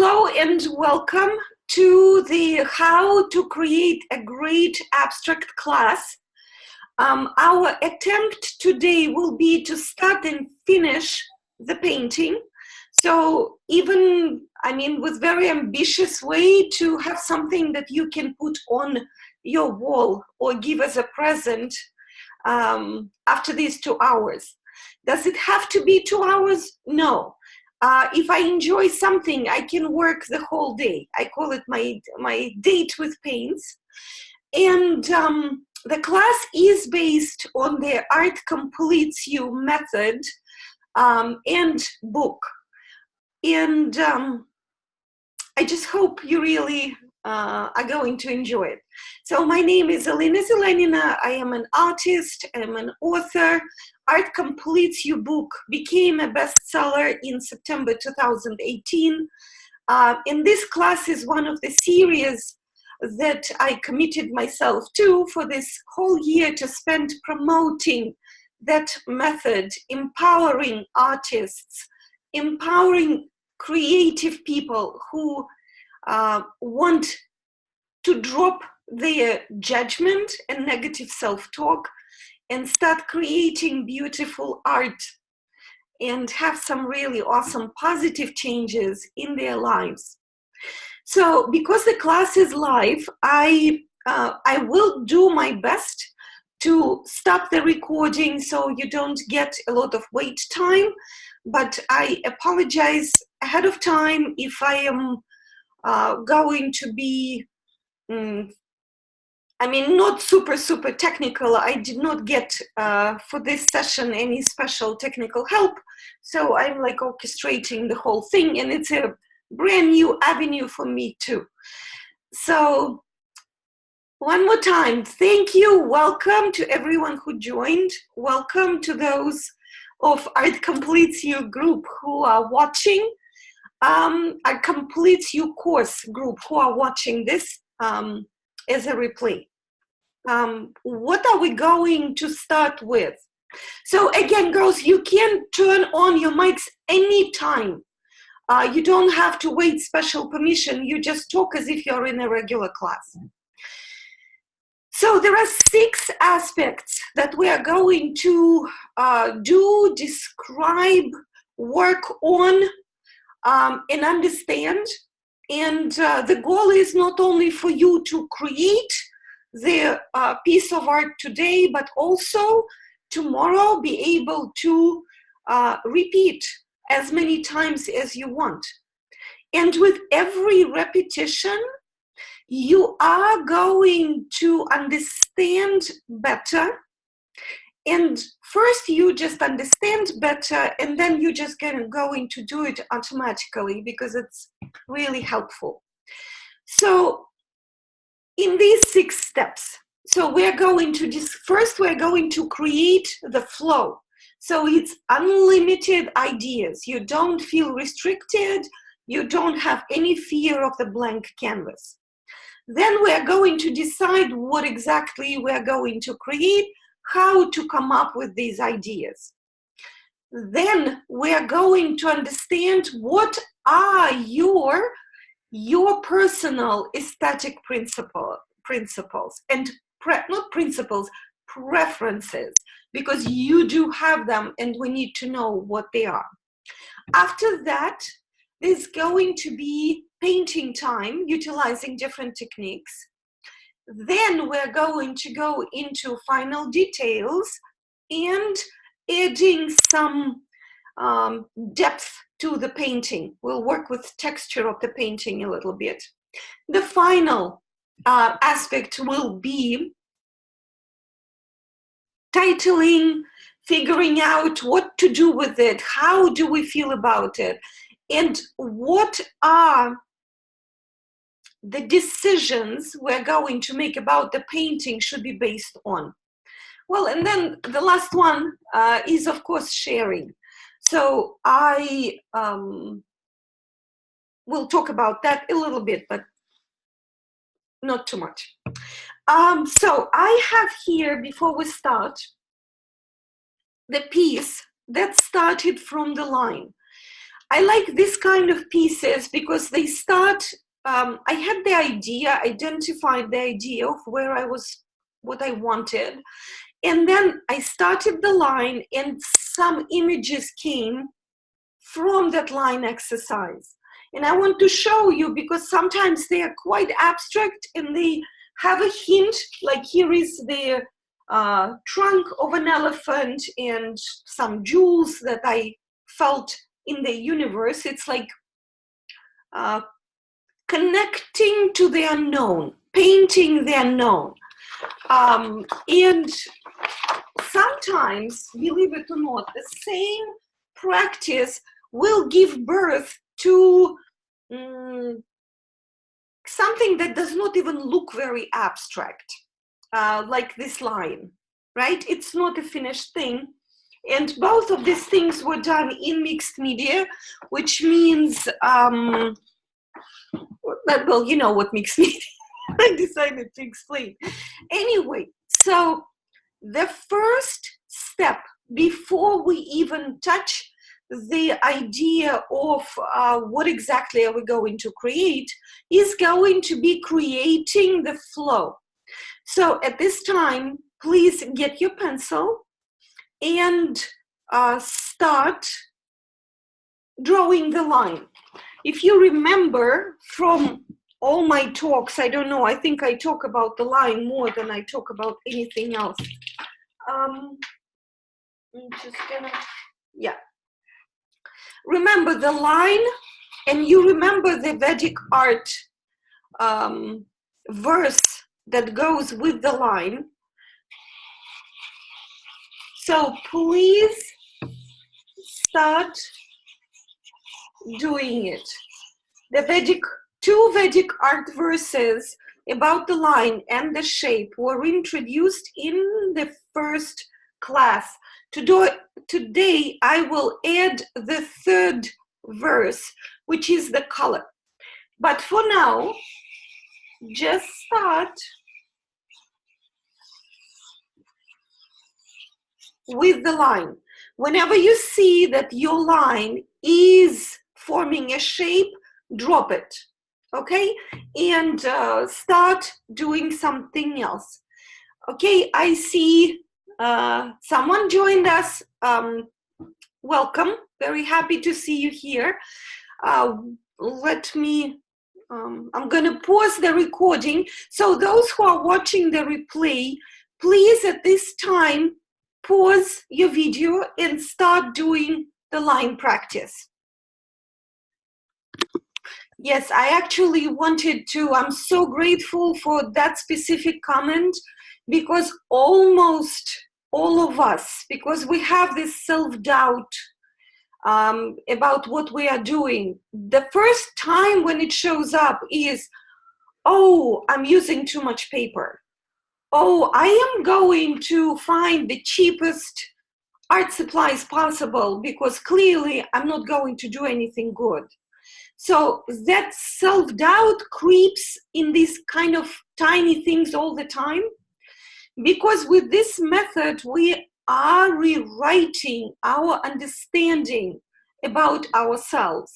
Hello and welcome to the How to Create a Great Abstract class. Our attempt today will be to start and finish the painting. So even, with very ambitious way to have something that you can put on your wall or give as a present after these 2 hours. Does it have to be 2 hours? No. If I enjoy something, I can work the whole day. I call it my date with paints. And the class is based on the Art Completes You method and book. And I just hope you really are going to enjoy it. So my name is Elena Zelenina. I am an artist, I'm an author. Art Completes You book became a bestseller in September 2018. And this class is one of the series that I committed myself to for this whole year to spend promoting that method, empowering artists, empowering creative people who want to drop their judgment and negative self-talk and start creating beautiful art and have some really awesome positive changes in their lives. So because the class is live, I will do my best to stop the recording so you don't get a lot of wait time, but I apologize ahead of time if I am going to be not super technical. I did not get for this session any special technical help, so I'm like orchestrating the whole thing, and it's a brand new avenue for me too. So one more time, thank you. Welcome to everyone who joined. Welcome to those of Art Completes You group who are watching. Art Completes You course group who are watching this as a replay. What are we going to start with? So again, girls, you can turn on your mics anytime. You don't have to wait special permission. You just talk as if you're in a regular class. So there are 6 aspects that we are going to describe, work on, and understand. And the goal is not only for you to create the piece of art today, but also tomorrow be able to repeat as many times as you want. And with every repetition, you are going to understand better. And first you just understand better, and then you just going to do it automatically because it's really helpful. So in these 6 steps, so we're going to first we're going to create the flow. So it's unlimited ideas. You don't feel restricted. You don't have any fear of the blank canvas. Then we're going to decide what exactly we're going to create, how to come up with these ideas. Then we're going to understand what are your personal aesthetic principles and not principles, preferences, because you do have them and we need to know what they are. After that, there's going to be painting time, utilizing different techniques. Then we're going to go into final details and adding some depth to the painting. We'll work with texture of the painting a little bit. The final aspect will be titling, figuring out what to do with it, how do we feel about it, and what are the decisions we're going to make about the painting should be based on. Well, and then the last one is, of course, sharing. So I will talk about that a little bit, but not too much. So I have here, before we start, the piece that started from the line. I like this kind of pieces because they start, I had the idea, identified the idea of where I was, what I wanted. And then I started the line and some images came from that line exercise. And I want to show you because sometimes they are quite abstract and they have a hint, like here is the trunk of an elephant and some jewels that I felt in the universe. It's like connecting to the unknown, painting the unknown. And sometimes, believe it or not, the same practice will give birth to something that does not even look very abstract, like this line, right? It's not a finished thing. And both of these things were done in mixed media, which means, well, you know what mixed media I decided to explain. Anyway, so the first step before we even touch the idea of what exactly are we going to create is going to be creating the flow. So at this time, please get your pencil and start drawing the line. If you remember from all my talks, I don't know, I think I talk about the line more than I talk about anything else. I'm just gonna, yeah. Remember the line, and you remember the Vedic art verse that goes with the line. So please start doing it. The two Vedic art verses about the line and the shape were introduced in the first class. Today I will add the third verse, which is the color. But for now, just start with the line. Whenever you see that your line is forming a shape, drop it, okay? And start doing something else. Okay, I see someone joined us. Welcome, very happy to see you here. Let me, I'm gonna pause the recording. So those who are watching the replay, please at this time, pause your video and start doing the line practice. Yes, I actually wanted to, I'm so grateful for that specific comment because almost all of us, because we have this self-doubt about what we are doing. The first time when it shows up is, oh, I'm using too much paper. Oh, I am going to find the cheapest art supplies possible because clearly I'm not going to do anything good. So that self-doubt creeps in these kind of tiny things all the time, because with this method, we are rewriting our understanding about ourselves,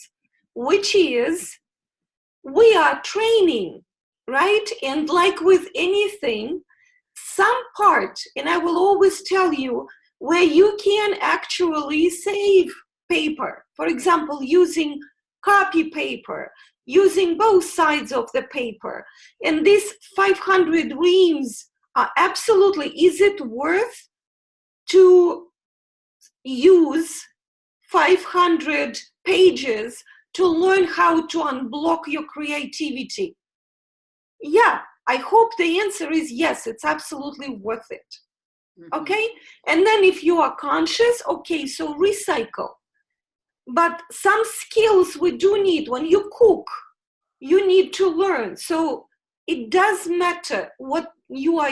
which is we are training, right? And like with anything, some part, and I will always tell you, where you can actually save paper, for example, using copy paper, using both sides of the paper. And these 500 reams are absolutely, is it worth to use 500 pages to learn how to unblock your creativity? Yeah, I hope the answer is yes, it's absolutely worth it. Okay? And then if you are conscious, okay, so recycle. But some skills we do need. When you cook, you need to learn. So it does matter what you are.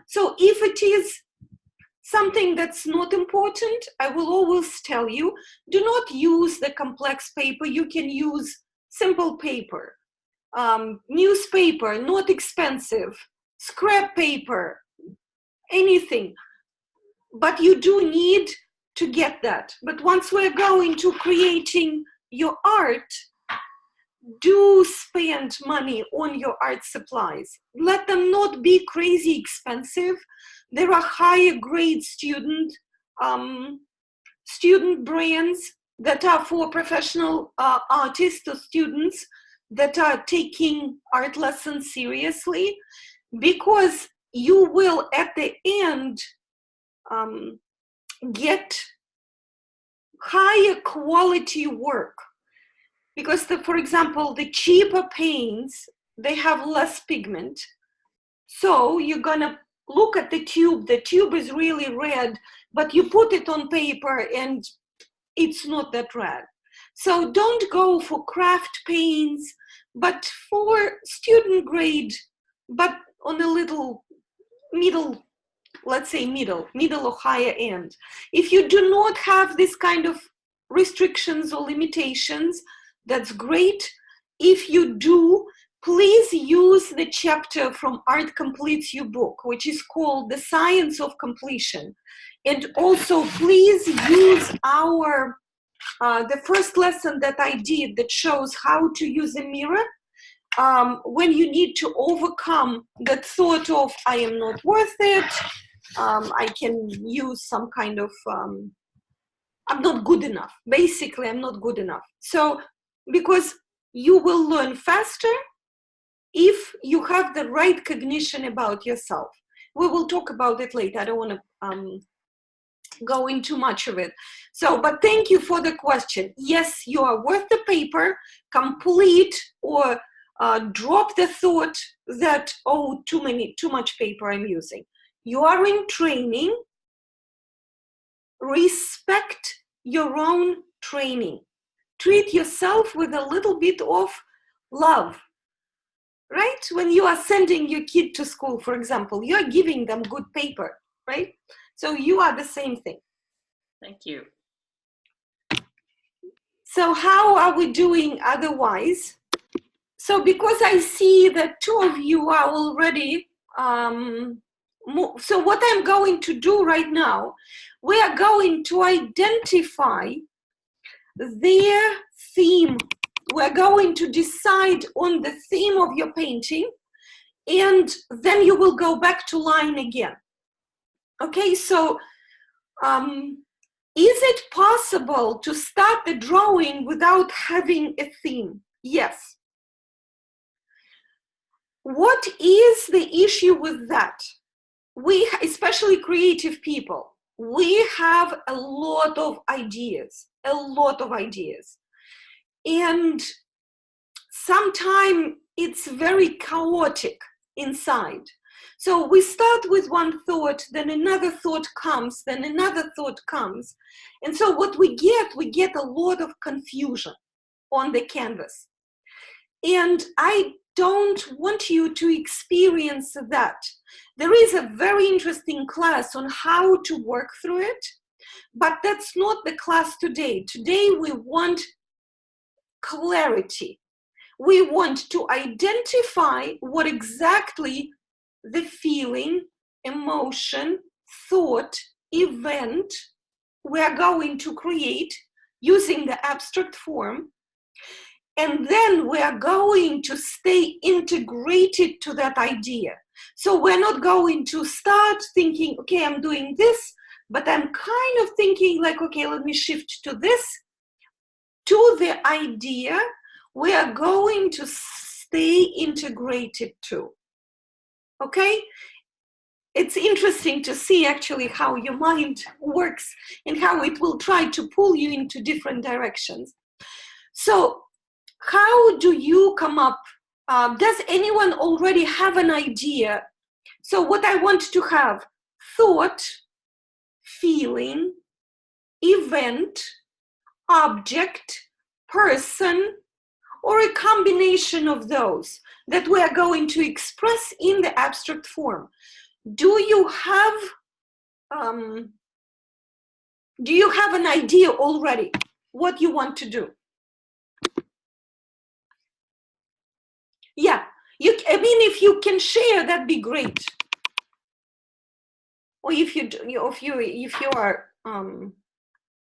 So if it is something that's not important, I will always tell you, do not use the complex paper. You can use simple paper. Newspaper, not expensive. Scrap paper, anything. But you do need to get that. But once we're going to creating your art, do spend money on your art supplies. Let them not be crazy expensive. There are higher grade student brands that are for professional artists or students that are taking art lessons seriously, because you will at the end get higher quality work. Because, for example, the cheaper paints, they have less pigment. So you're gonna look at the tube is really red, but you put it on paper and it's not that red. So don't go for craft paints, but for student grade, but on a little middle, let's say middle or higher end. If you do not have this kind of restrictions or limitations, that's great. If you do, please use the chapter from Art Completes You book, which is called The Science of Completion. And also please use our, the first lesson that I did that shows how to use a mirror when you need to overcome that thought of, I am not worth it, I can use some kind of, I'm not good enough. Basically, I'm not good enough. So, because you will learn faster if you have the right cognition about yourself. We will talk about it later. I don't want to go into much of it. So, but thank you for the question. Yes, you are worth the paper. Complete or drop the thought that, oh, too much paper I'm using. You are in training. Respect your own training. Treat yourself with a little bit of love, right? When you are sending your kid to school, for example, you're giving them good paper, right? So you are the same thing. Thank you. So how are we doing otherwise? So because I see that two of you are already, so what I'm going to do right now, we are going to identify their theme. We're going to decide on the theme of your painting, and then you will go back to line again. Okay, so is it possible to start the drawing without having a theme? Yes. What is the issue with that? We, especially creative people, we have a lot of ideas. And sometimes it's very chaotic inside. So we start with one thought, then another thought comes, then another thought comes. And so what we get a lot of confusion on the canvas. And I don't want you to experience that. There is a very interesting class on how to work through it, but that's not the class today. Today we want clarity. We want to identify what exactly the feeling, emotion, thought, event we're going to create using the abstract form. And then we are going to stay integrated to that idea. So we're not going to start thinking, okay, I'm doing this, but I'm kind of thinking like, okay, let me shift to this, to the idea we are going to stay integrated to. Okay? It's interesting to see actually how your mind works and how it will try to pull you into different directions. So how do you come up? Does anyone already have an idea? So what I want to have: thought, feeling, event, object, person, or a combination of those that we are going to express in the abstract form. Do you have an idea already what you want to do? Yeah, if you can share, that'd be great. Or if you are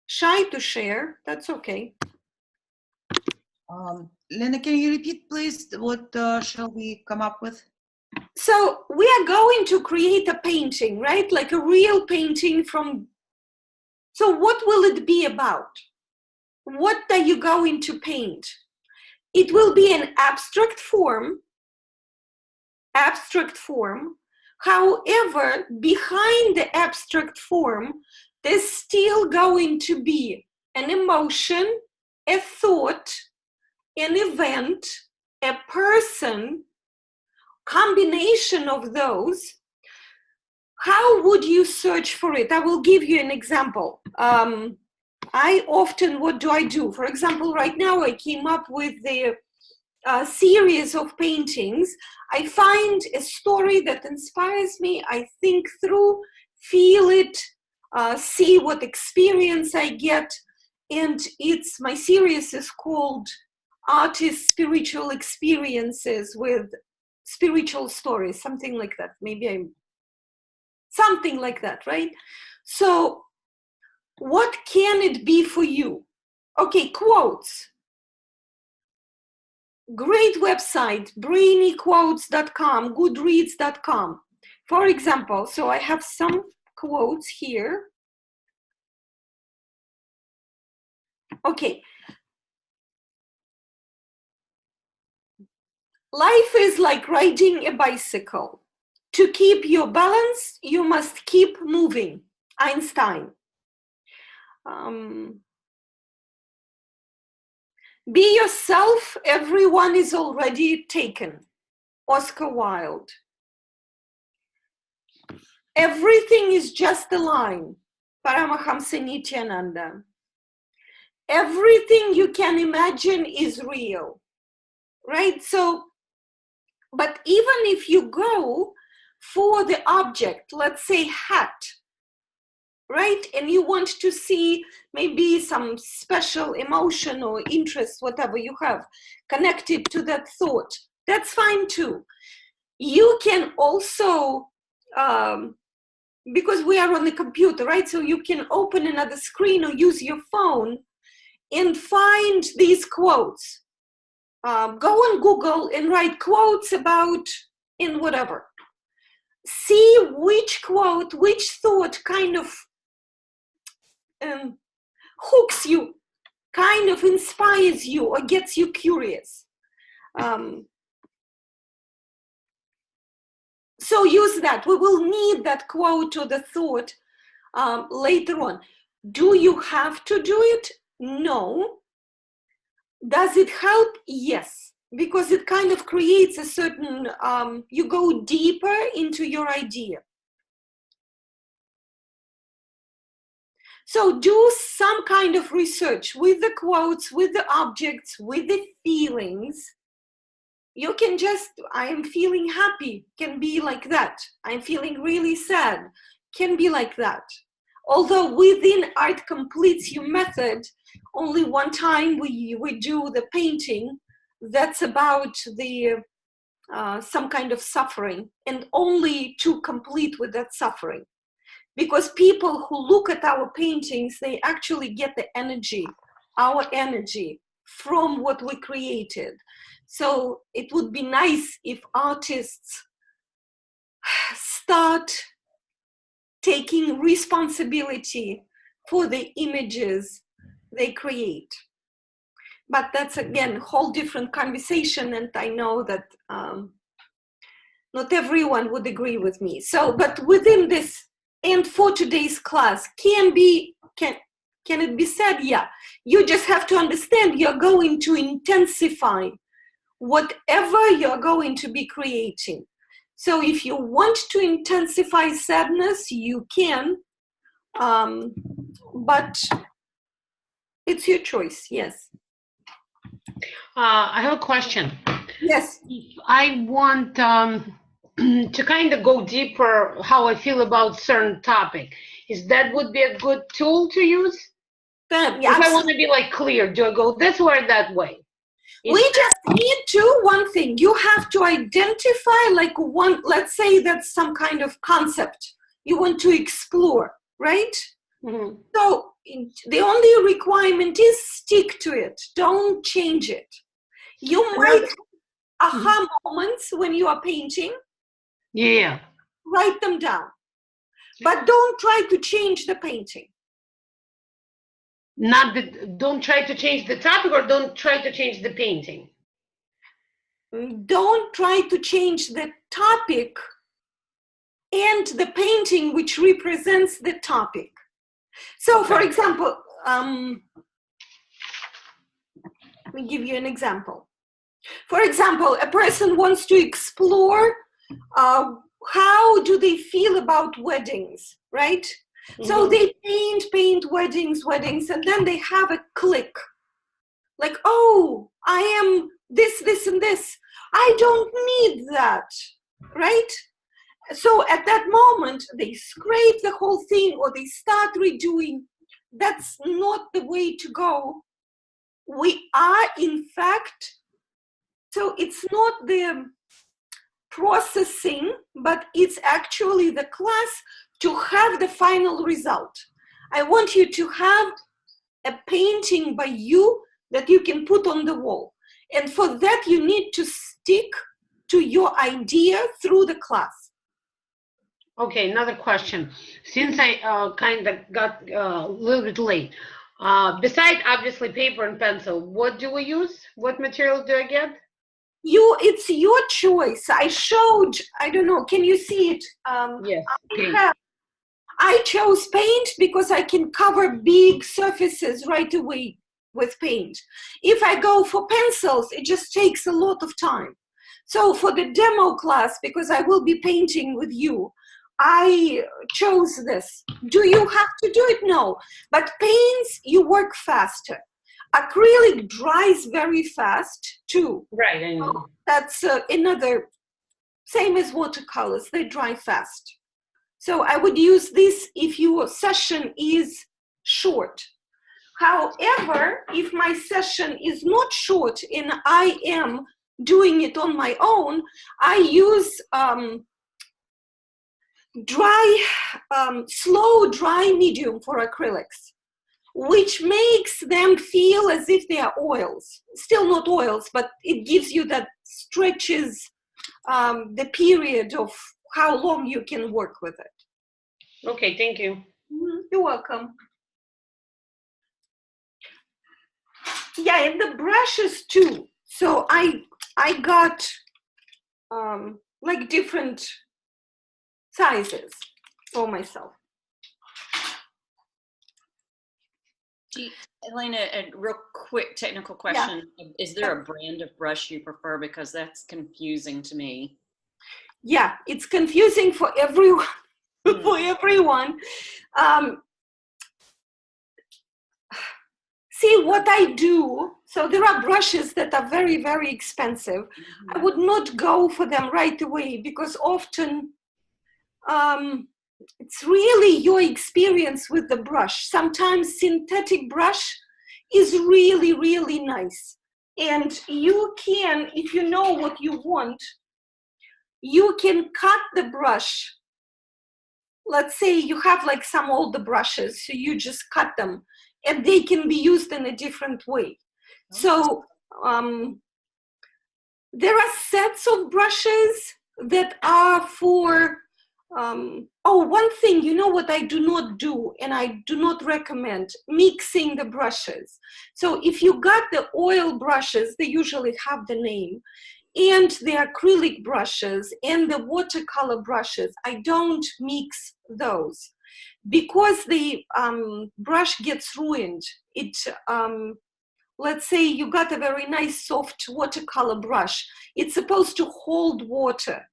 shy to share, that's okay. Lena, can you repeat, please? What shall we come up with? So we are going to create a painting, right? Like a real painting from... So what will it be about? What are you going to paint? It will be an abstract form. However, behind the abstract form, there's still going to be an emotion, a thought, an event, a person, combination of those. How would you search for it? I will give you an example. I often, what do I do? For example, right now I came up with the series of paintings. I find a story that inspires me. I think through, feel it, see what experience I get. And my series is called Artist Spiritual Experiences with Spiritual Stories, something like that. Something like that, right? So what can it be for you? Okay, quotes. Great website, brainyquotes.com, goodreads.com. For example, so I have some quotes here. Okay. Life is like riding a bicycle. To keep your balance, you must keep moving. Einstein. Be yourself, everyone is already taken. Oscar Wilde. Everything is just a line. Paramahamsa Nityananda. Everything you can imagine is real, right? So, but even if you go for the object, let's say hat, right? And you want to see maybe some special emotion or interest, whatever you have connected to that thought, that's fine too. You can also, because we are on the computer, right? So you can open another screen or use your phone and find these quotes. Go on Google and write quotes about in whatever. See which quote, which thought kind of hooks you, kind of inspires you or gets you curious. So use that. We will need that quote or the thought later on. Do you have to do it? No. Does it help? Yes, because it kind of creates a certain, you go deeper into your idea. So do some kind of research with the quotes, with the objects, with the feelings. You can just, I am feeling happy, can be like that. I'm feeling really sad, can be like that. Although within Art Completes You method, only one time we do the painting that's about the some kind of suffering, and only to complete with that suffering. Because people who look at our paintings, they actually get the energy, our energy, from what we created. So it would be nice if artists start taking responsibility for the images they create. But that's, again, a whole different conversation, and I know that not everyone would agree with me. So, but within this, and for today's class, can it be said? Yeah. You just have to understand you're going to intensify whatever you're going to be creating. So if you want to intensify sadness, you can, but it's your choice. Yes. I have a question. Yes. If I want to kind of go deeper how I feel about certain topic, that would be a good tool to use? Yeah, if I want to be like clear, do I go this way or that way? We just need one thing. You have to identify like one, let's say that's some kind of concept you want to explore, right? Mhm. So the only requirement is stick to it. Don't change it. You might have aha moments when you are painting. Yeah. Write them down. But don't try to change the painting. Don't try to change the topic, or don't try to change the painting. Don't try to change the topic and the painting which represents the topic. So, Okay. for example, let me give you an example. For example, a person wants to explore how do they feel about weddings, right? So they paint weddings, and then they have a click. Like, oh, I am this, and this. I don't need that, right? So at that moment, they scrape the whole thing or they start redoing. That's not the way to go. We are, in fact, so it's not the processing, but it's actually the class to have the final result. I want you to have a painting by you that you can put on the wall. And for that, you need to stick to your idea through the class. Okay, another question. Since I kind of got a little bit late, besides obviously paper and pencil, what do we use? What material do I get? It's your choice. I showed, I don't know, can you see it? Yes, paint. I chose paint because I can cover big surfaces right away with paint. If I go for pencils, it just takes a lot of time. So for the demo class, because I will be painting with you, I chose this. Do you have to do it? No. But paints, you work faster. Acrylic dries very fast too. Right, I know. That's another, same as watercolors, they dry fast. So I would use this if your session is short. However, if my session is not short and I am doing it on my own, I use slow dry medium for acrylics, which makes them feel as if they are oils. Still not oils, but it gives you that stretches the period of how long you can work with it. Okay, thank you. You're welcome. Yeah, and the brushes too. So I got like different sizes for myself. Elena, a real quick technical question. Yeah. Is there a brand of brush you prefer? Because that's confusing to me. Yeah, it's confusing for everyone. For everyone. See what I do. So there are brushes that are very, very expensive. I would not go for them right away because often it's really your experience with the brush. Sometimes synthetic brush is really, really nice. And you can, if you know what you want, you can cut the brush. Let's say you have like some older brushes, so you just cut them and they can be used in a different way. So there are sets of brushes that are for, one thing, you know what I do not do and I do not recommend? Mixing the brushes. So if you got the oil brushes, they usually have the name, and the acrylic brushes and the watercolor brushes, I don't mix those because the brush gets ruined. Let's say you got a very nice soft watercolor brush. It's supposed to hold water.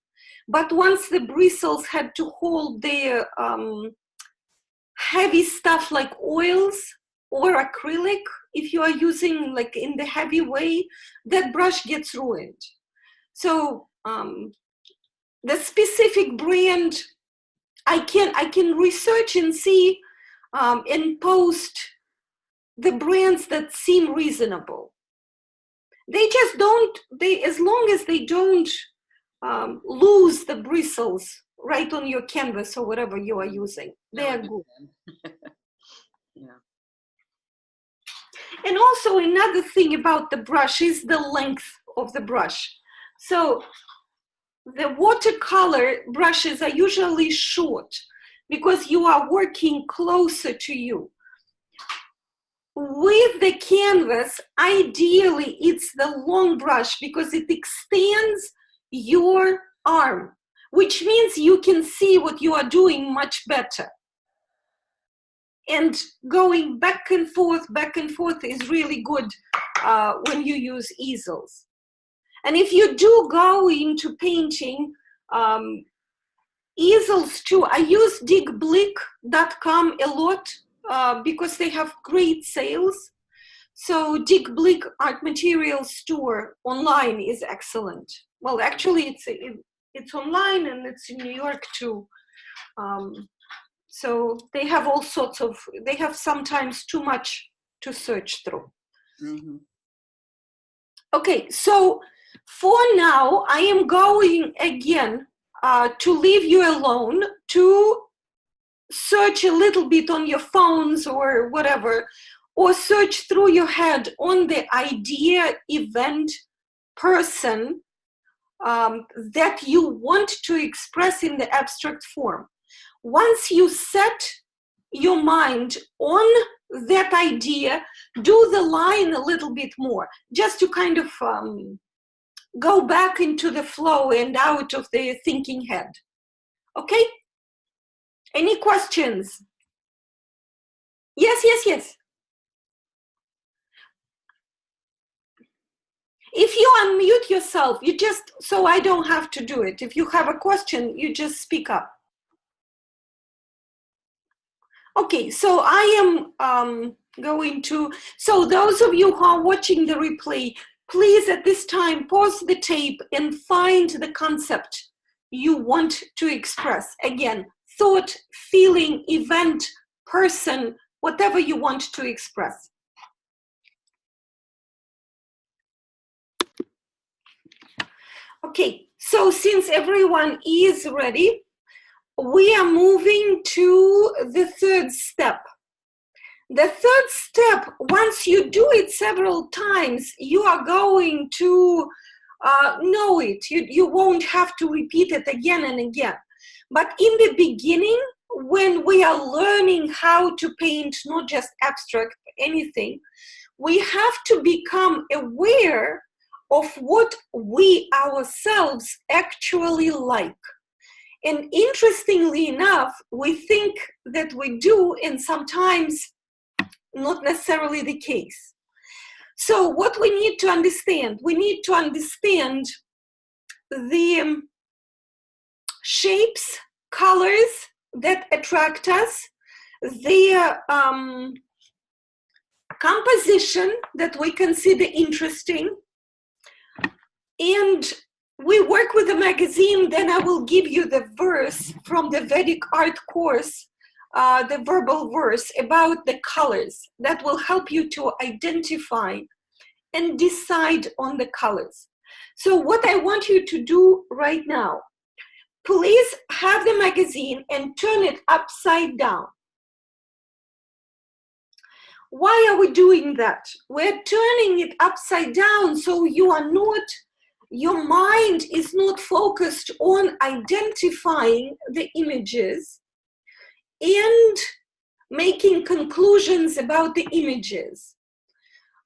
But once the bristles had to hold their heavy stuff like oils or acrylic, if you are using like in the heavy way, that brush gets ruined. So the specific brand, I can research and see and post the brands that seem reasonable. They just don't, as long as they don't lose the bristles right on your canvas or whatever you are using, they are good. And also another thing about the brush is the length of the brush. So the watercolor brushes are usually short because you are working closer to you. With the canvas, ideally it's the long brush because it extends your arm, which means you can see what you are doing much better. And going back and forth is really good when you use easels. And if you do go into painting, easels too, I use digblick.com a lot because they have great sales. So Dick Blick Art Materials Store online is excellent. Well, actually it's online and it's in New York too. So they have all sorts of, they have sometimes too much to search through. Mm-hmm. Okay, so for now, I am going again to leave you alone to search a little bit on your phones or whatever, or search through your head on the idea, event, person that you want to express in the abstract form. Once you set your mind on that idea, do the line a little bit more, just to kind of go back into the flow and out of the thinking head. Okay? Any questions? Yes, yes, yes. If you unmute yourself, you just, so I don't have to do it. If you have a question, you just speak up. Okay, so I am going to, so those of you who are watching the replay, please at this time pause the tape and find the concept you want to express. Again, thought, feeling, event, person, whatever you want to express. Okay, so since everyone is ready, we are moving to the third step. The third step, once you do it several times, you are going to know it. You won't have to repeat it again and again. But in the beginning, when we are learning how to paint, not just abstract, anything, we have to become aware of what we ourselves actually like. And interestingly enough, we think that we do, and sometimes not necessarily the case. So what we need to understand, we need to understand the shapes, colors that attract us, the composition that we consider interesting, and we work with the magazine. Then I will give you the verse from the Vedic art course, the verbal verse about the colors that will help you to identify and decide on the colors. So what I want you to do right now, please have the magazine and turn it upside down. Why are we doing that? We're turning it upside down so you are not, your mind is not focused on identifying the images and making conclusions about the images.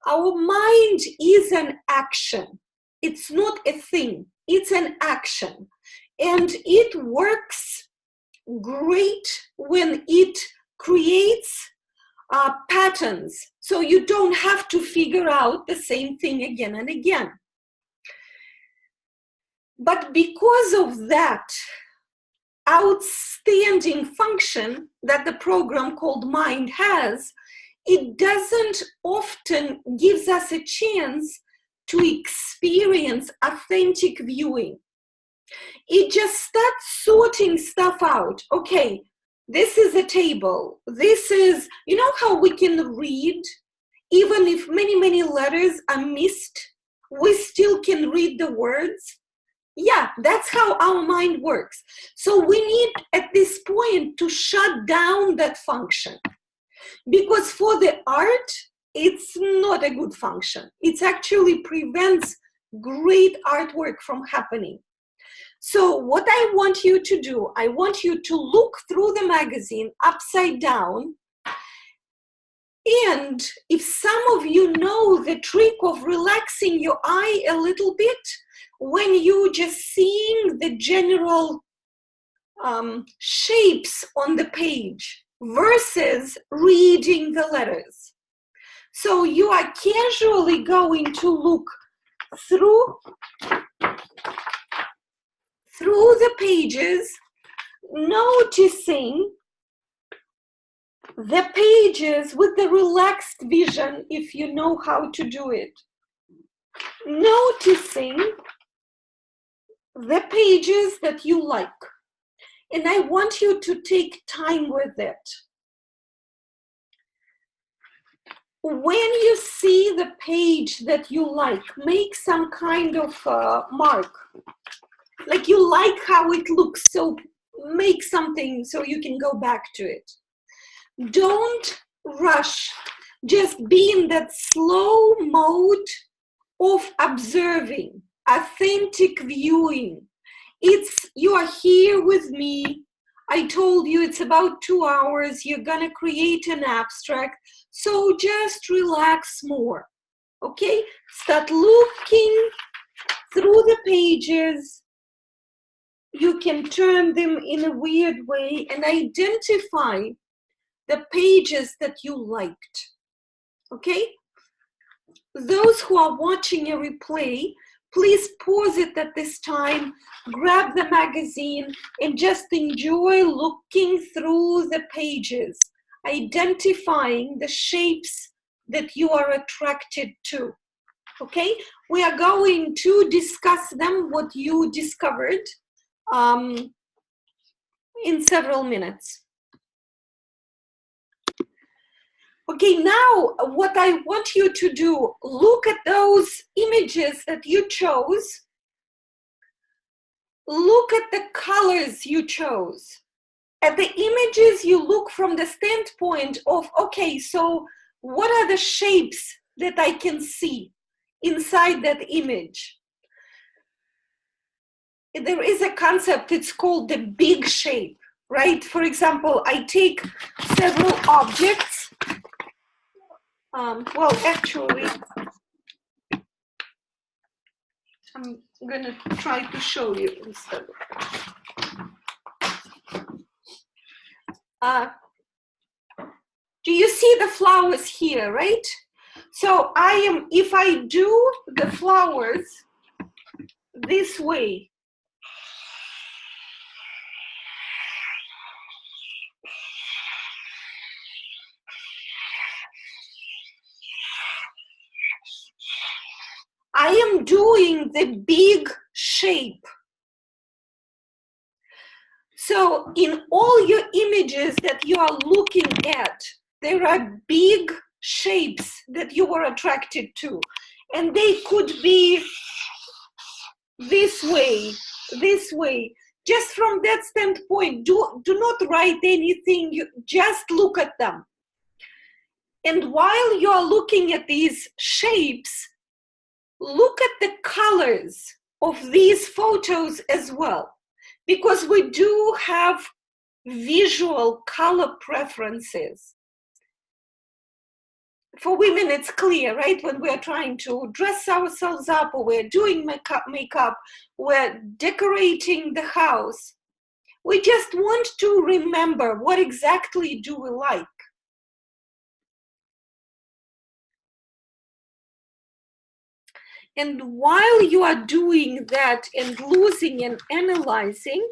Our mind is an action. It's not a thing. It's an action. And it works great when it creates patterns. So you don't have to figure out the same thing again and again. But because of that outstanding function that the program called Mind has, it doesn't often gives us a chance to experience authentic viewing. It just starts sorting stuff out. Okay, this is a table. This is, you know how we can read, even if many, many letters are missed, we still can read the words. Yeah, that's how our mind works. So we need at this point to shut down that function. Because for the art, it's not a good function. It actually prevents great artwork from happening. So what I want you to do, I want you to look through the magazine upside down. And if some of you know the trick of relaxing your eye a little bit, when you just seeing the general shapes on the page versus reading the letters. So you are casually going to look through the pages, noticing the pages with the relaxed vision, if you know how to do it. Noticing the pages that you like. And I want you to take time with it. When you see the page that you like, make some kind of mark. Like you like how it looks, so make something so you can go back to it. Don't rush. Just be in that slow mode of observing, authentic viewing. You are here with me. I told you it's about 2 hours. You're gonna create an abstract. So just relax more, okay? Start looking through the pages. You can turn them in a weird way and identify the pages that you liked, okay? Those who are watching a replay, please pause it at this time, grab the magazine, and just enjoy looking through the pages, identifying the shapes that you are attracted to, okay? We are going to discuss them, what you discovered, in several minutes. Okay, now what I want you to do, look at those images that you chose. Look at the colors you chose. At the images, you look from the standpoint of, okay, so what are the shapes that I can see inside that image? There is a concept, it's called the big shape, right? For example, I take several objects. Well, actually, I'm gonna try to show you instead. Do you see the flowers here, right? So if I do the flowers this way, I am doing the big shape. So in all your images that you are looking at, there are big shapes that you were attracted to. And they could be this way. Just from that standpoint, do not write anything, just look at them. And while you are looking at these shapes, look at the colors of these photos as well, because we do have visual color preferences. For women, it's clear, right? When we're trying to dress ourselves up, or we're doing makeup, we're decorating the house. We just want to remember what exactly do we like. And while you are doing that and losing and analyzing,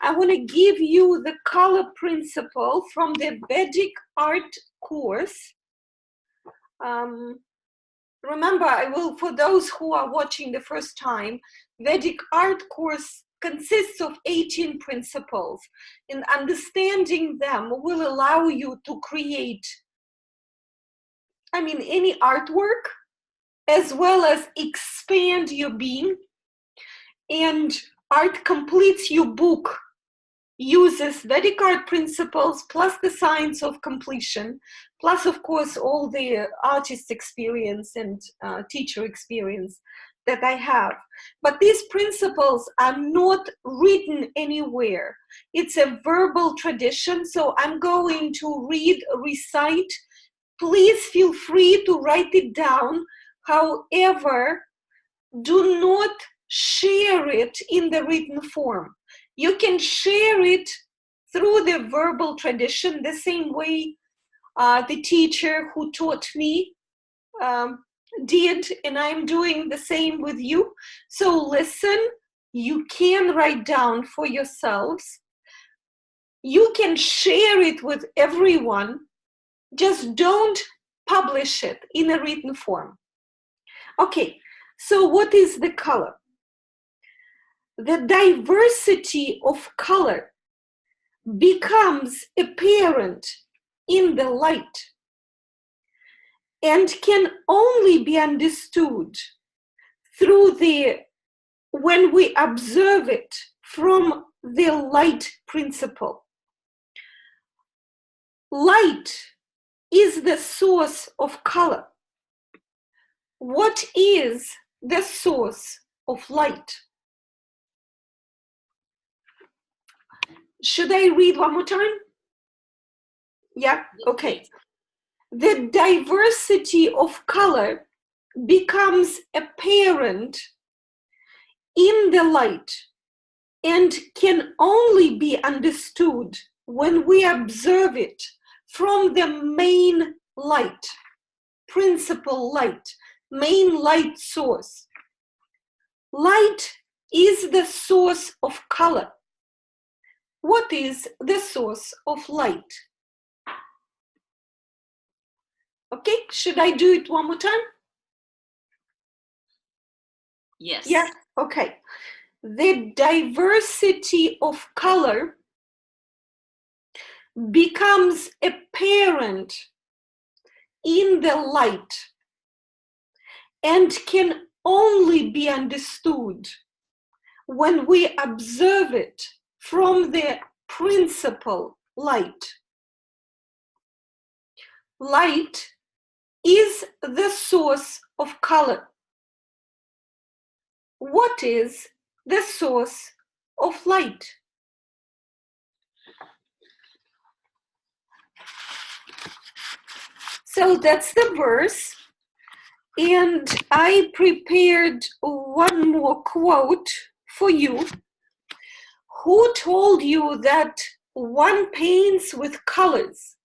I want to give you the color principle from the Vedic art course. Remember, for those who are watching the first time, Vedic art course consists of 18 principles, and understanding them will allow you to create, any artwork, as well as expand your being. And art completes your book, uses the Descartes principles plus the science of completion, plus of course all the artist experience and teacher experience that I have. But these principles are not written anywhere. It's a verbal tradition, so I'm going to recite. Please feel free to write it down. However, do not share it in the written form. You can share it through the verbal tradition, the same way the teacher who taught me did, and I'm doing the same with you. So listen, you can write down for yourselves. You can share it with everyone, just don't publish it in a written form. Okay, so what is the color? The diversity of color becomes apparent in the light and can only be understood through when we observe it from the light principle. Light is the source of color. What is the source of light? Should I read one more time? Yeah, okay. The diversity of color becomes apparent in the light and can only be understood when we observe it from the main light, principal light, main light source. Light is the source of color. What is the source of light? Okay, should I do it one more time? Yes. Yeah, okay. The diversity of color becomes apparent in the light and can only be understood when we observe it from the principal light. Light is the source of color. What is the source of light? So that's the verse. And I prepared one more quote for you. Who told you that one paints with colors?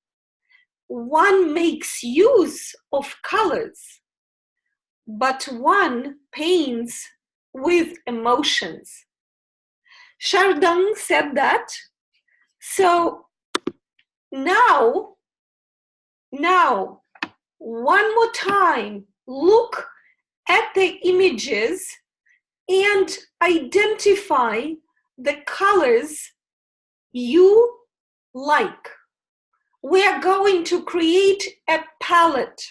One makes use of colors, but one paints with emotions. Chardin said that. So now, one more time, look at the images and identify the colors you like. We are going to create a palette.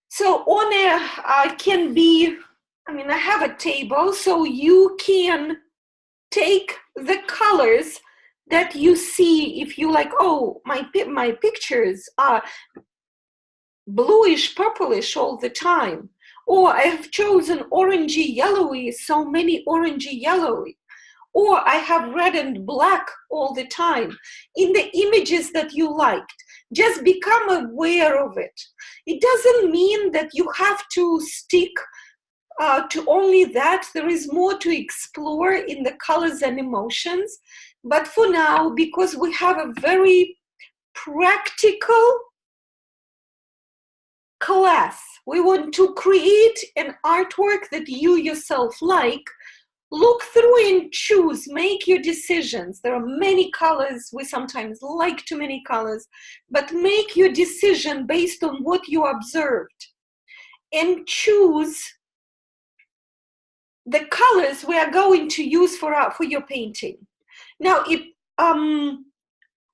So on I have a table, so you can take the colors that you see. If you like, oh, my pictures are bluish, purplish all the time, or I have chosen orangey, yellowy, so many orangey, yellowy, or I have red and black all the time. In the images that you liked, just become aware of it. It doesn't mean that you have to stick to only that. There is more to explore in the colors and emotions. But for now, because we have a very practical class, we want to create an artwork that you yourself like. Look through and choose, make your decisions. There are many colors. We sometimes like too many colors, but make your decision based on what you observed and choose the colors we are going to use for your painting. Now, if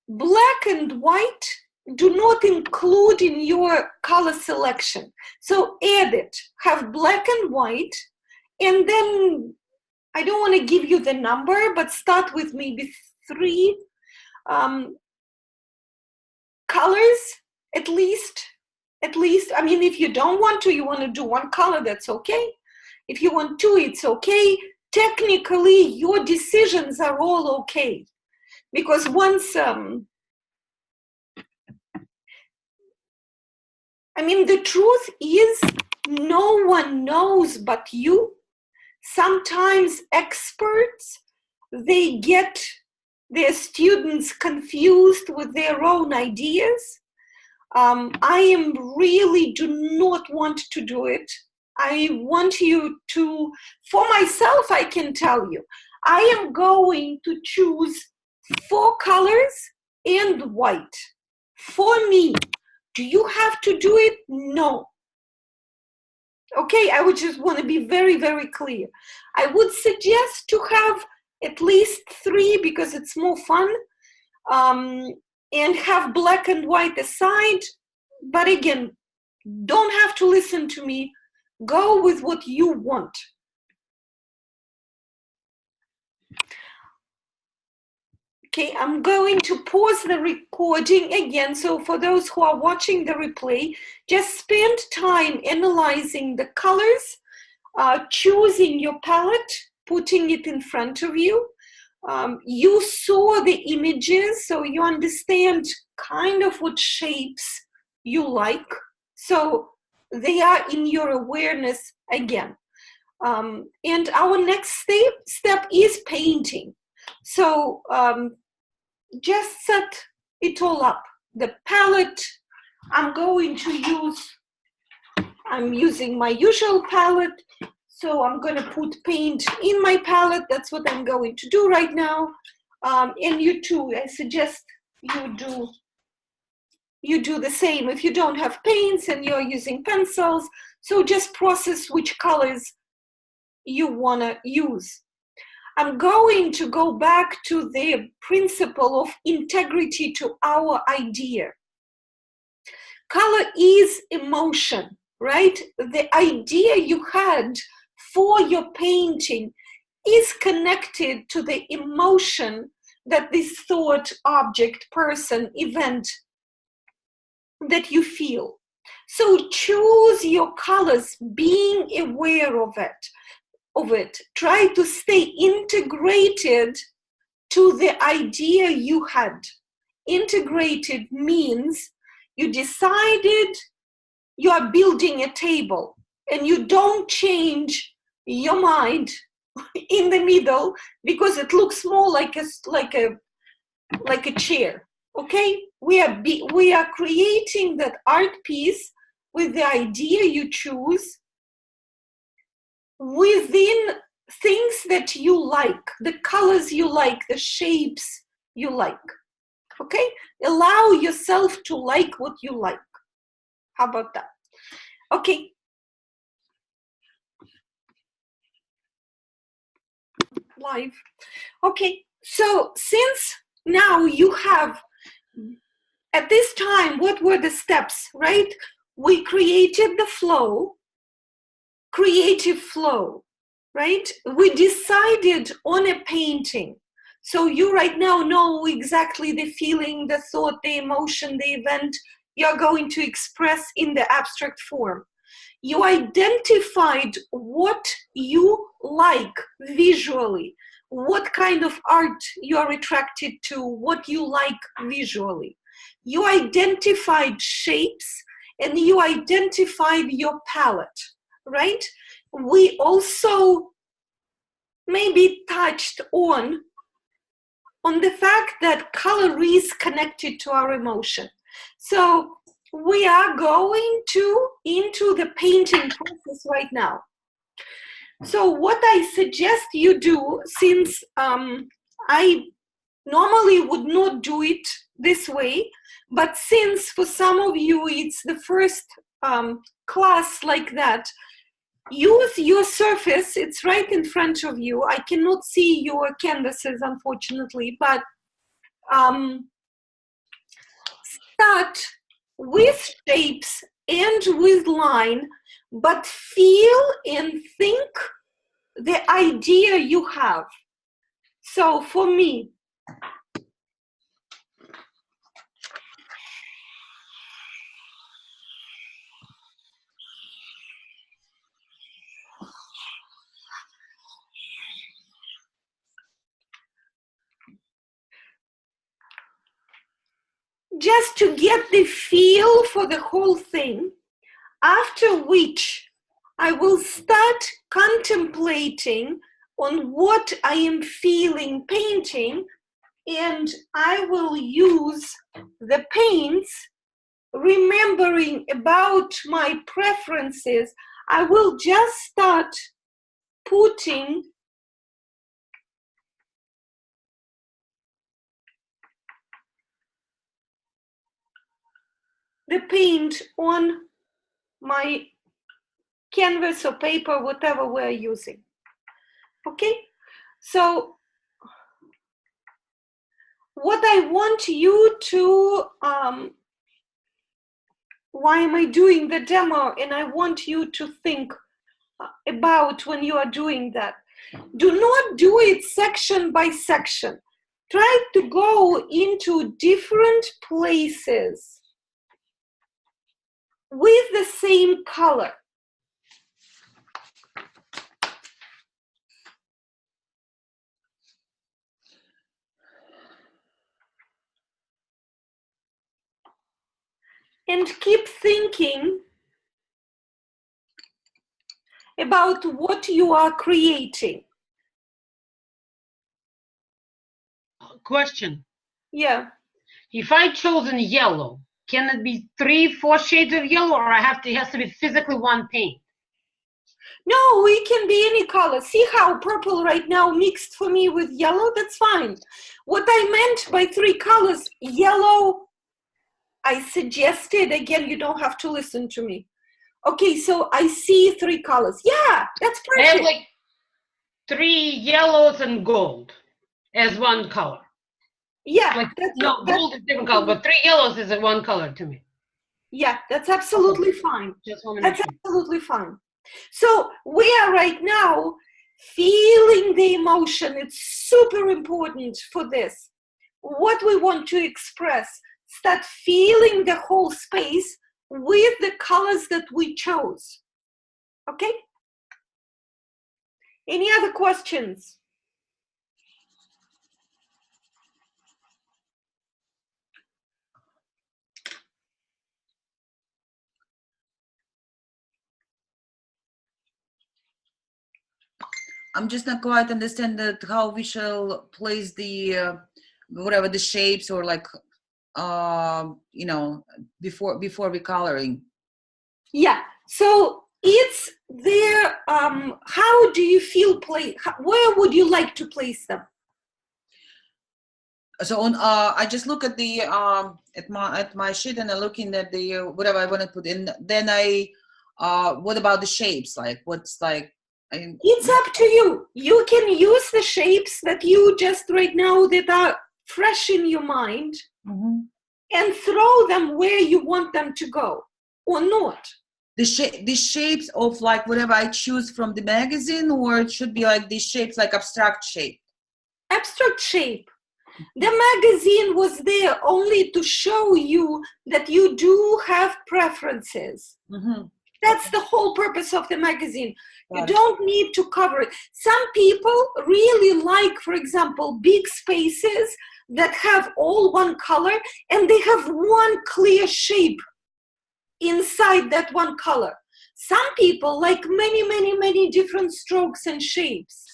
black and white do not include in your color selection, so add it, have black and white, and then I don't want to give you the number, but start with maybe 3 colors at least. I mean, if you don't want to, you want to do 1 color, that's okay. If you want 2, it's okay. Technically, your decisions are all okay. Because once, I mean, the truth is no one knows but you. Sometimes experts, they get their students confused with their own ideas. I really do not want to do it. I want you to, for myself, I can tell you, I am going to choose 4 colors and white for me. Do you have to do it? No. Okay, I would just want to be very, very clear. I would suggest to have at least 3 because it's more fun, and have black and white aside. But again, don't have to listen to me. Go with what you want. Okay, I'm going to pause the recording again. So for those who are watching the replay, just spend time analyzing the colors, choosing your palette, putting it in front of you. You saw the images, so you understand kind of what shapes you like. So they are in your awareness again. And our next step is painting. So just set it all up. The palette, I'm using my usual palette. So I'm going to put paint in my palette. That's what I'm going to do right now. And you too, I suggest you do the same. If you don't have paints and you're using pencils, so just process which colors you want to use. I'm going to go back to the principle of integrity to our idea. Color is emotion, right? The idea you had for your painting is connected to the emotion that this thought, object, person, event that you feel. So choose your colors, being aware of it. Try to stay integrated to the idea you had. Integrated means you decided you are building a table and you don't change your mind in the middle because it looks more like a chair. Okay, we are creating that art piece with the idea you choose within things that you like, the colors you like, the shapes you like. Okay, allow yourself to like what you like. How about that? Okay. Live. Okay, so since now you have, at this time, what were the steps, right? We created the flow, creative flow, right? We decided on a painting. So you right now know exactly the feeling, the thought, the emotion, the event you're going to express in the abstract form. You identified what you like visually, what kind of art you are attracted to, what you like visually. You identified shapes and you identified your palette, right? We also maybe touched on the fact that color is connected to our emotion. So we are going into the painting process right now. So what I suggest you do, since I normally would not do it this way, but since for some of you it's the first class like that, use your surface. It's right in front of you. I cannot see your canvases, unfortunately, but start with shapes and with line, but feel and think the idea you have. So for me, just to get the feel for the whole thing, after which I will start contemplating on what I am feeling painting, and I will use the paints, remembering about my preferences. I will just start putting the paint on my canvas or paper, whatever we're using. Okay, so what I want you to, why am I doing the demo? And I want you to think about when you are doing that. Do not do it section by section. Try to go into different places with the same color. And keep thinking about what you are creating. Question. Yeah. If I chosen yellow, can it be 3-4 shades of yellow, or it has to be physically one paint? No, it can be any color. See how purple right now mixed for me with yellow? That's fine. What I meant by 3 colors, yellow, I suggested, again, you don't have to listen to me. Okay, so I see 3 colors. Yeah, that's I have perfect. like 3 yellows and gold as one color. Yeah, Like, that's, no, gold is different color, but 3 yellows is one color to me. yeah, that's absolutely fine. Just want to make That's sure. absolutely fine. So we are right now feeling the emotion. It's super important for this. What we want to express, start feeling the whole space with the colors that we chose. Okay? Any other questions? I'm just not quite understand that how we shall place the whatever the shapes or like you know, before recoloring. Yeah. So it's there. How do you feel where would you like to place them? So on I just look at the at my sheet and I'm looking at the whatever I want to put in. Then I what about the shapes? Like what's like It's up to you. You can use the shapes that you just right now that are fresh in your mind and throw them where you want them to go or not. The shapes of like whatever I choose from the magazine, or it should be like these shapes, like abstract shape. Abstract shape. The magazine was there only to show you that you do have preferences. That's the whole purpose of the magazine. You don't need to cover it. Some people really like, for example, big spaces that have all one color and they have one clear shape inside that one color. Some people like many, many, many different strokes and shapes.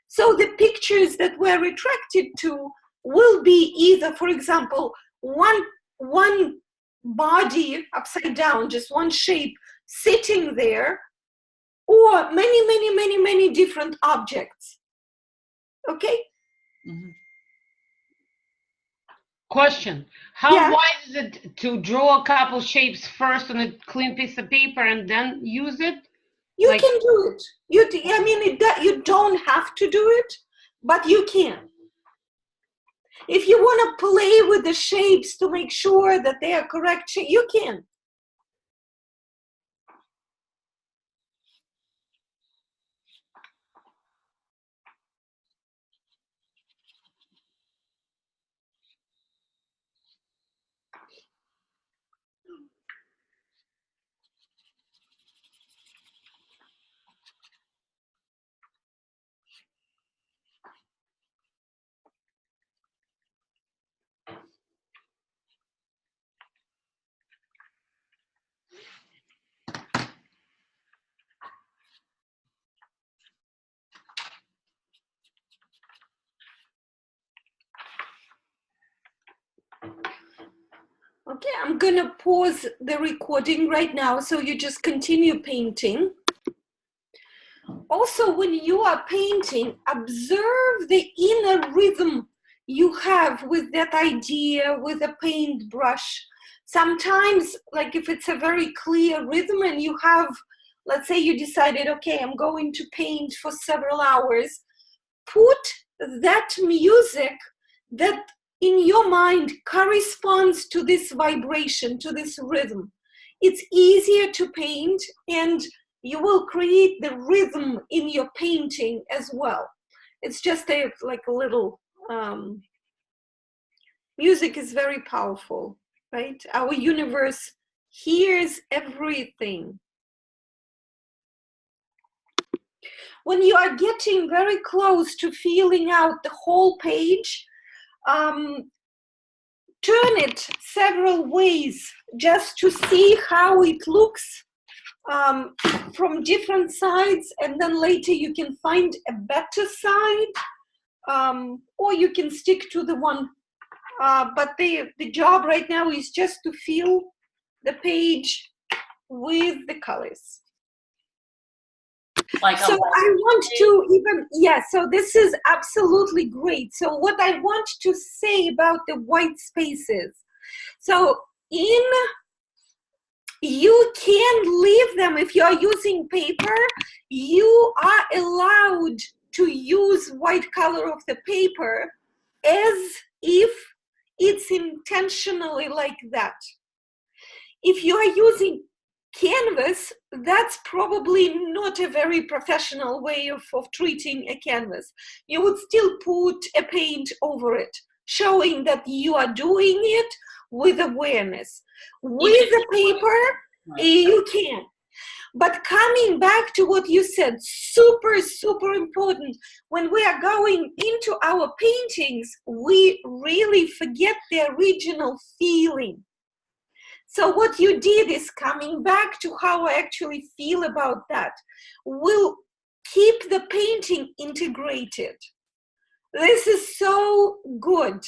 So the pictures that we're attracted to will be either, for example, one body upside down, just one shape sitting there, or many, many, many, many different objects. Okay? Question. How wise is it to draw a couple shapes first on a clean piece of paper and then use it? You can do it. You don't have to do it, but you can. If you want to play with the shapes to make sure that they are correct, you can. Okay, I'm gonna pause the recording right now, so you just continue painting. Also, when you are painting, observe the inner rhythm you have with that idea, with a paintbrush. Sometimes, like if it's a very clear rhythm and you have, let's say you decided, okay, I'm going to paint for several hours, put that music that in your mind corresponds to this vibration, to this rhythm. It's easier to paint, and you will create the rhythm in your painting as well. It's just like a little, music is very powerful, right? Our universe hears everything. When you are getting very close to feeling out the whole page, turn it several ways just to see how it looks from different sides, and then later you can find a better side, or you can stick to the one. But the job right now is just to fill the page with the colors. Like So I want to even, yeah, so this is absolutely great. So what I want to say about the white spaces, so you can leave them. If you are using paper, you are allowed to use white color of the paper as if it's intentionally like that. If you are using canvas, that's probably not a very professional way of treating a canvas. You would still put a paint over it, showing that you are doing it with awareness. With the paper, you can. But coming back to what you said, super, super important. When we are going into our paintings, we really forget the original feeling. So what you did is coming back to how I actually feel about that. Will keep the painting integrated. This is so good.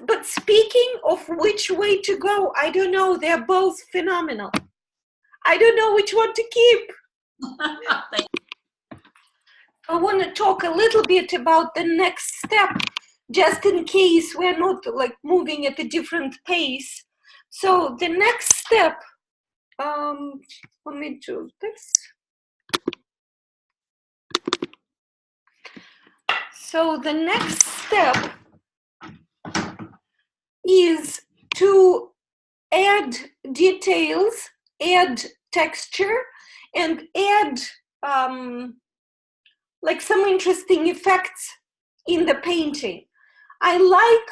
But speaking of which way to go, I don't know. They're both phenomenal. I don't know which one to keep. I want to talk a little bit about the next step, just in case we're not like moving at a different pace. So the next step, let me do this. So the next step is to add details, add texture, and add like some interesting effects in the painting. I like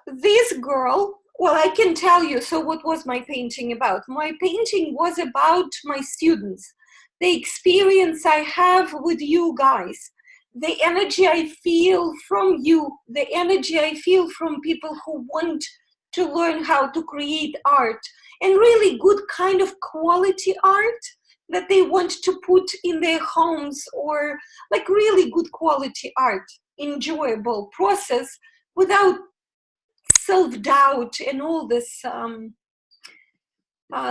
this girl. Well, I can tell you, so what was my painting about? My painting was about my students, the experience I have with you guys, the energy I feel from you, the energy I feel from people who want to learn how to create art, and really good kind of quality art that they want to put in their homes, or like really good quality art, enjoyable process without self-doubt and all this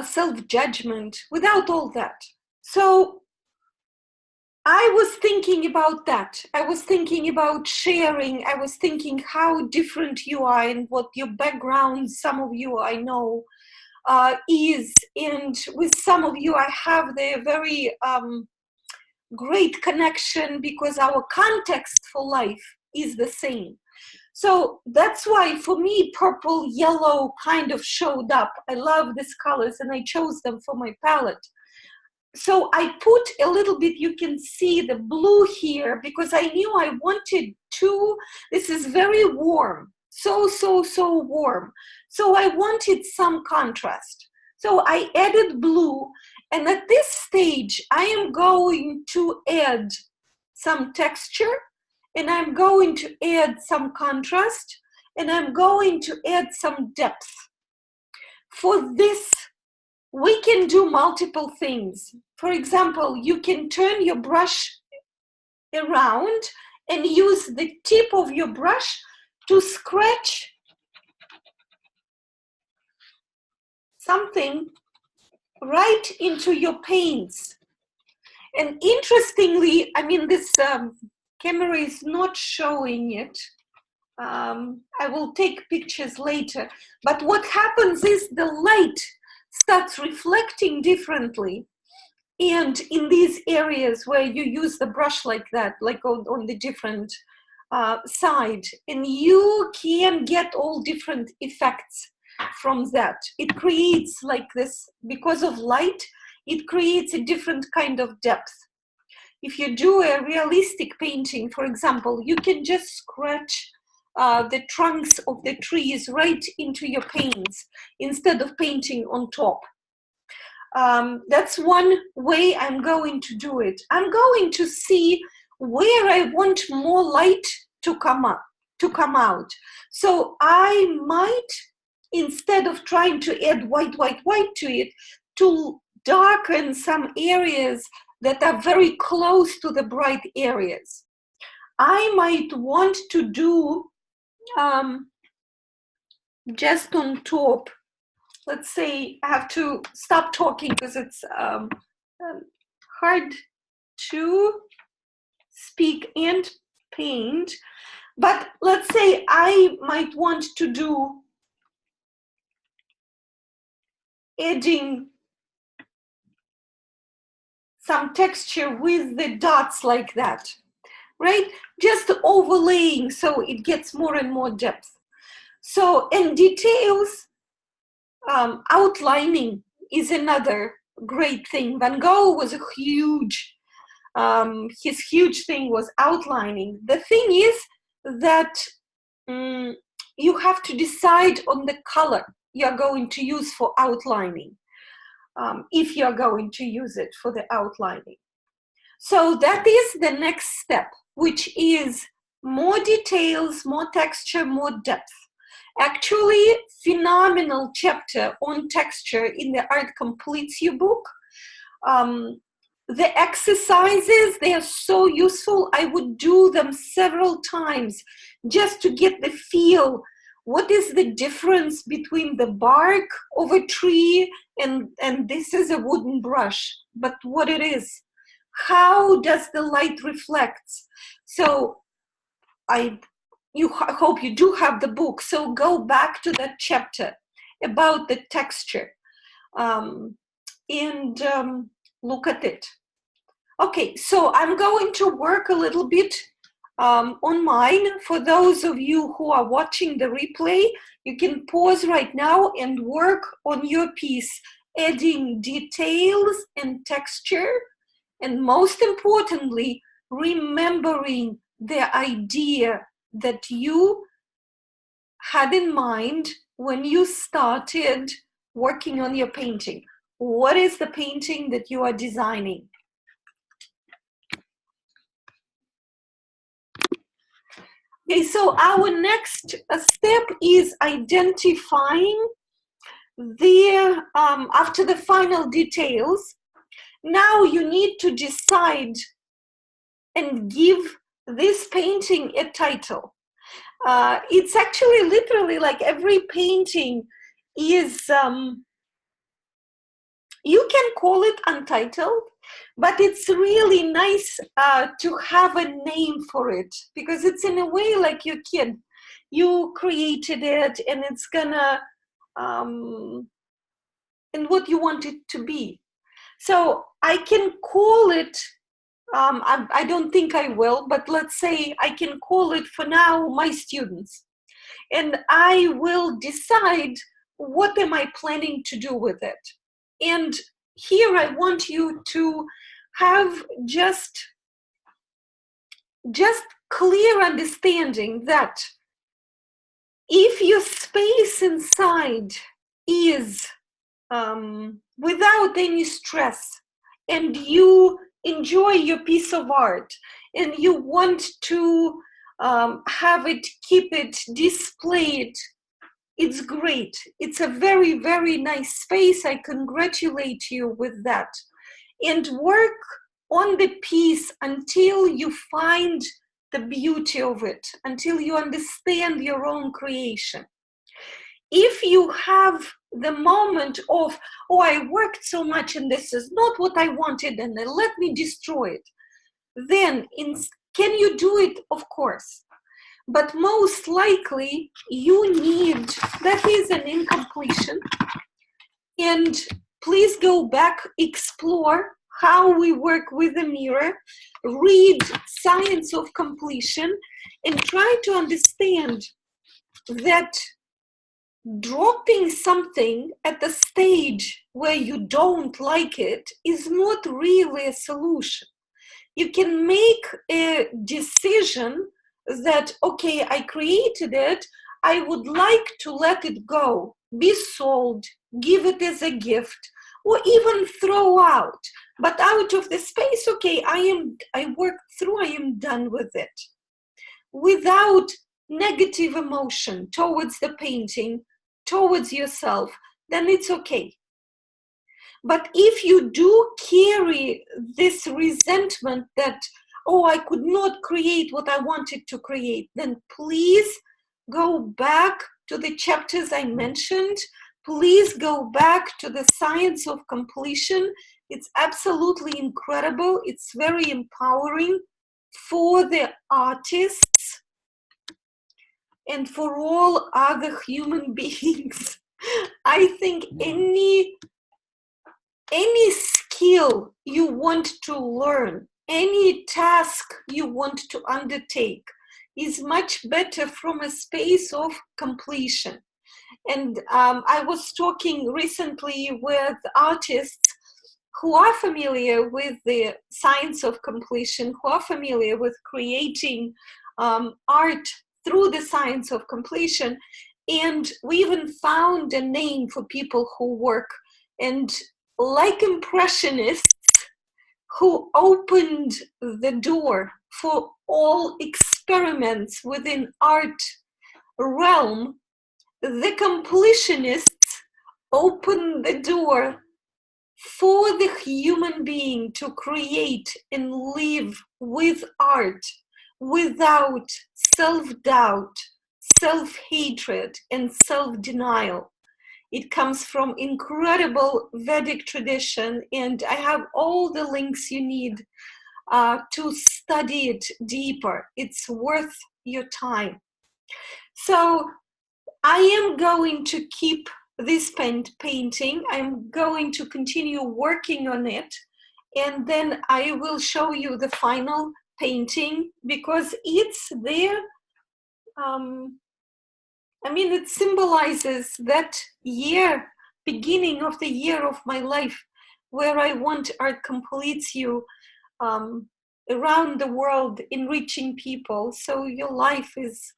self-judgment, without all that. So I was thinking about that. I was thinking about sharing. I was thinking how different you are and what your background, some of you I know, is. And with some of you I have the very great connection because our context for life is the same. So that's why for me, purple, yellow kind of showed up. I love these colors and I chose them for my palette. So I put a little bit, you can see the blue here because I knew I wanted to, this is very warm, so warm. So I wanted some contrast. So I added blue, and at this stage, I am going to add some texture, and I'm going to add some contrast, and I'm going to add some depth. For this, we can do multiple things. For example, you can turn your brush around and use the tip of your brush to scratch something right into your paints. And interestingly, I mean, this camera is not showing it. I will take pictures later. But what happens is the light starts reflecting differently. And in these areas where you use the brush like that, like on the different side, and you can get all different effects from that. It creates like this, because of light, it creates a different kind of depth. If you do a realistic painting, for example, you can just scratch the trunks of the trees right into your paints instead of painting on top. That's one way I'm going to do it. I'm going to see where I want more light to come out. So I might, instead of trying to add white to it, to darken some areas that are very close to the bright areas. I might want to do just on top. Let's say I have to stop talking because it's hard to speak and paint. But let's say I might want to do adding some texture with the dots like that, right? Just overlaying so it gets more and more depth. So, and details, outlining is another great thing. Van Gogh was a huge, his huge thing was outlining. The thing is that you have to decide on the color you're going to use for outlining, if you're going to use it for the outlining. So that is the next step, which is more details, more texture, more depth. Actually, phenomenal chapter on texture in the Art Completes You book. The exercises, they are so useful. I would do them several times just to get the feel. What is the difference between the bark of a tree and this is a wooden brush, but what it is? How does the light reflect? So I hope you do have the book. So go back to that chapter about the texture and look at it. Okay, so I'm going to work a little bit on mine. For those of you who are watching the replay, you can pause right now and work on your piece, adding details and texture, and most importantly, remembering the idea that you had in mind when you started working on your painting. What is the painting that you are designing? Okay, so our next step is identifying the, after the final details, now you need to decide and give this painting a title. It's actually literally like every painting is, you can call it untitled, but it's really nice to have a name for it, because it's in a way like your kid. You created it and it's gonna, and what you want it to be. So I can call it, I don't think I will, but let's say I can call it for now my students. And I will decide what am I planning to do with it. And here I want you to have just clear understanding that if your space inside is without any stress, and you enjoy your piece of art, and you want to have it, keep it, display it, it's great. It's a very, very nice space. I congratulate you with that. And work on the piece until you find the beauty of it, until you understand your own creation. If you have the moment of, oh, I worked so much and this is not what I wanted, and then let me destroy it. Then, can you do it? Of course. But most likely you need, that is an incompletion. And please go back, explore how we work with the mirror, read Science of Completion, and try to understand that dropping something at the stage where you don't like it is not really a solution. You can make a decision that, okay, I created it, I would like to let it go, be sold, give it as a gift, or even throw out. But out of the space, okay, I worked through, I am done with it. Without negative emotion towards the painting, towards yourself, then it's okay. But if you do carry this resentment that, oh, I could not create what I wanted to create, then please go back to the chapters I mentioned. Please go back to the Science of Completion. It's absolutely incredible. It's very empowering for the artists and for all other human beings. I think any skill you want to learn, any task you want to undertake is much better from a space of completion. And I was talking recently with artists who are familiar with the Science of Completion, who are familiar with creating art through the Science of Completion. And we even found a name for people who work. And like Impressionists, who opened the door for all experiments within art realm, the Completionists opened the door for the human being to create and live with art without self-doubt, self-hatred, and self-denial. It comes from incredible Vedic tradition, and I have all the links you need to study it deeper. It's worth your time. So I am going to keep this painting. I'm going to continue working on it, and then I will show you the final painting because it's there. I mean, it symbolizes that year, beginning of the year of my life, where I want Art Completes You around the world, enriching people, so your life is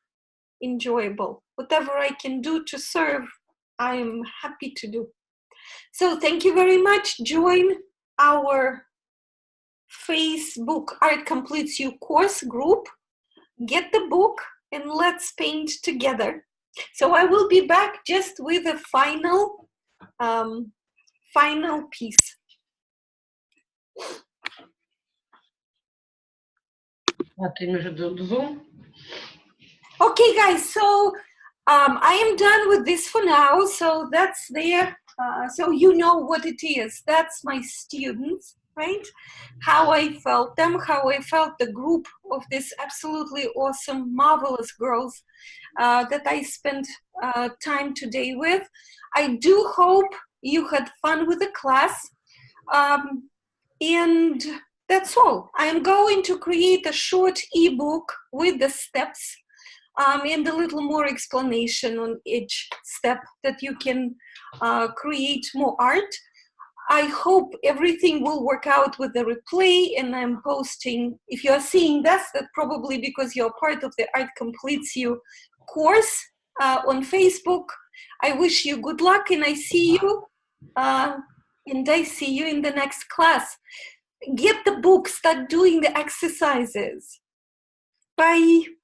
enjoyable. Whatever I can do to serve, I am happy to do. So thank you very much. Join our Facebook Art Completes You course group. Get the book and let's paint together. So I will be back just with a final piece. Okay, guys, so I am done with this for now. So that's there. So you know what it is. That's my students, right? How I felt them, how I felt the group of these absolutely awesome, marvelous girls that I spent time today with. I do hope you had fun with the class. And that's all. I'm going to create a short ebook with the steps and a little more explanation on each step that you can create more art. I hope everything will work out with the replay, and I'm posting, if you're seeing this, that's probably because you're part of the Art Completes You course on Facebook. I wish you good luck, and I see you in the next class. Get the book, start doing the exercises. Bye.